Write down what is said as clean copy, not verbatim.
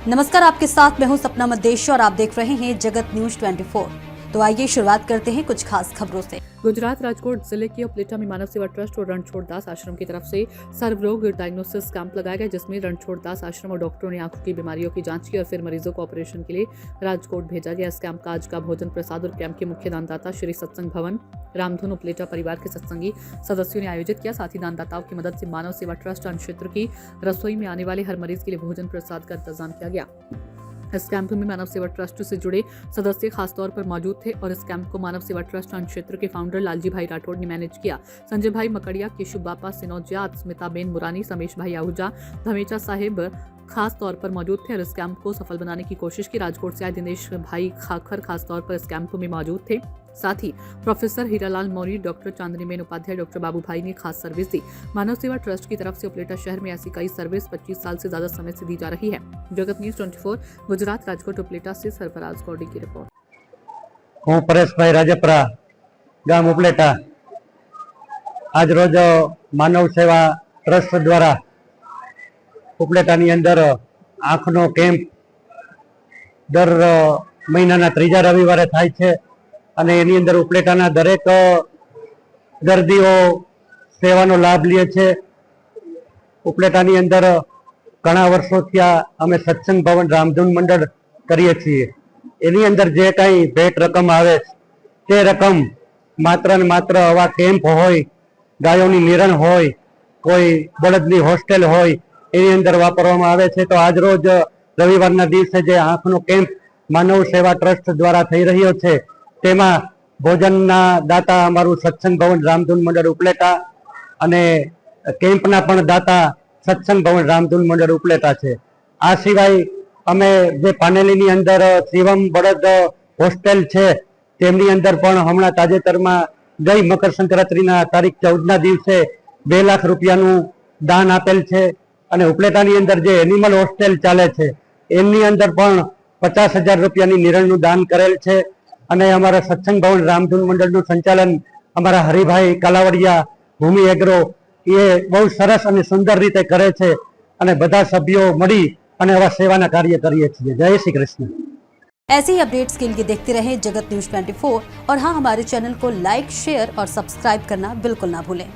नमस्कार, आपके साथ मैं हूं सपना मदेशी और आप देख रहे हैं जगत न्यूज 24। तो आइए शुरुआत करते हैं कुछ खास खबरों से। गुजरात राजकोट जिले के उपलेटा में मानव सेवा ट्रस्ट और रणछोड़ दास आश्रम की तरफ से सर्वरोग डायग्नोसिस कैंप लगाया गया, जिसमें रणछोड़ दास आश्रम और डॉक्टरों ने आंखों की बीमारियों की जांच की और फिर मरीजों को ऑपरेशन के लिए राजकोट भेजा गया। इस कैंप का आज का भोजन प्रसाद और कैंप के मुख्य दानदाता श्री सत्संग भवन रामधुन उपलेटा परिवार के सत्संगी सदस्यों ने आयोजित किया। साथ ही दानदाताओं की मदद से मानव सेवा ट्रस्ट अन्न क्षेत्र की रसोई में आने वाले हर मरीज के लिए भोजन प्रसाद का इंतजाम किया गया। इस कैंप में मानव सेवा ट्रस्ट से जुड़े सदस्य खासतौर पर मौजूद थे और इस कैंप को मानव सेवा ट्रस्ट अन्न क्षेत्र के फाउंडर लालजी भाई राठौड़ ने मैनेज किया। संजय भाई मकड़िया, केशु बापा सिनौजिया, स्मिता बेन मुरानी, समेश भाई आहूजा, धमेचा साहिब खास तौर पर मौजूद थे और इस कैंप को सफल बनाने की कोशिश की। राजकोट से आए दिनेश भाई खाखर खास तौर पर इस कैंप में मौजूद थे। साथ ही प्रोफेसर हीरालाल मौर्य, डॉक्टर चांदनी बेन उपाध्याय, डॉक्टर बाबू भाई ने खास सर्विस दी। मानव सेवा ट्रस्ट की तरफ से उपलेटा शहर में ऐसी कई सर्विस 25 साल से ज्यादा समय से दी जा रही है। जगत न्यूज 24 गुजरात राजकोट उपलेटा से सरफराज गौडी की रिपोर्ट। हूँ परेशभाई राजपरा, गाम उपलेटा। आज रोज मानव सेवा ट्रस्ट द्वारा ઉપલેટાની અંદર આંખનો કેમ્પ દર મહિનાના ત્રીજા રવિવારે થાય છે અને એની અંદર ઉપલેટાના દરેક દર્દીઓ સેવાનો લાભ લે છે। ઉપલેટાની અંદર ઘણા વર્ષોથી અમે સત્સંગ ભવન રામધૂન મંડળ કરીએ છીએ। એની અંદર જે કાંઈ ભેટ રકમ આવે તે રકમ માત્ર ને માત્ર આવા કેમ્પ હોય, ગાયોની નિરણ હોય, કોઈ બળદની હોસ્ટેલ હોય એની અંદર વાપરવામાં આવે છે। તો આજ રોજ રવિવારના દિવસે જે આંખનો કેમ્પ માનવ સેવા ટ્રસ્ટ દ્વારા થઈ રહ્યો છે તેમાં ભોજનના દાતા અમારું સત્સંગ ભવન રામધૂન મંડળ ઉપલેટા અને કેમ્પના પણ દાતા સત્સંગ ભવન રામધૂન મંડળ ઉપલેટા છે। આ સિવાય અમે જે પાનેલીની અંદર શિવમ બળદ હોસ્ટેલ છે તેમની અંદર પણ હમણાં તાજેતરમાં ગઈ મકર સંક્રાંતિના તારીખ 14ના દિવસે 2 લાખ રૂપિયાનું દાન આપેલ છે અને ઉપલેટાની અંદર જે એનિમલ હોસ્ટેલ ચાલે છે એમની અંદર પણ 50,000 રૂપિયાની નિરણનું દાન કરેલ છે અને અમારા સત્સંગ ભવન રામધૂન મંડળનું સંચાલન અમારા હરિભાઈ કાલાવડિયા ભૂમિ એગ્રો એ બહુ સરસ અને સુંદર રીતે કરે છે અને બધા સભ્યો મળી અને આવા સેવાના કાર્ય કરીએ છીએ। જય શ્રી કૃષ્ણ। ऐसे ही अपडेट्स के लिए देखते रहें जगत न्यूज 24 और हाँ, हमारे चैनल को लाइक, शेयर और सब्सक्राइब करना बिल्कुल ना भूलें।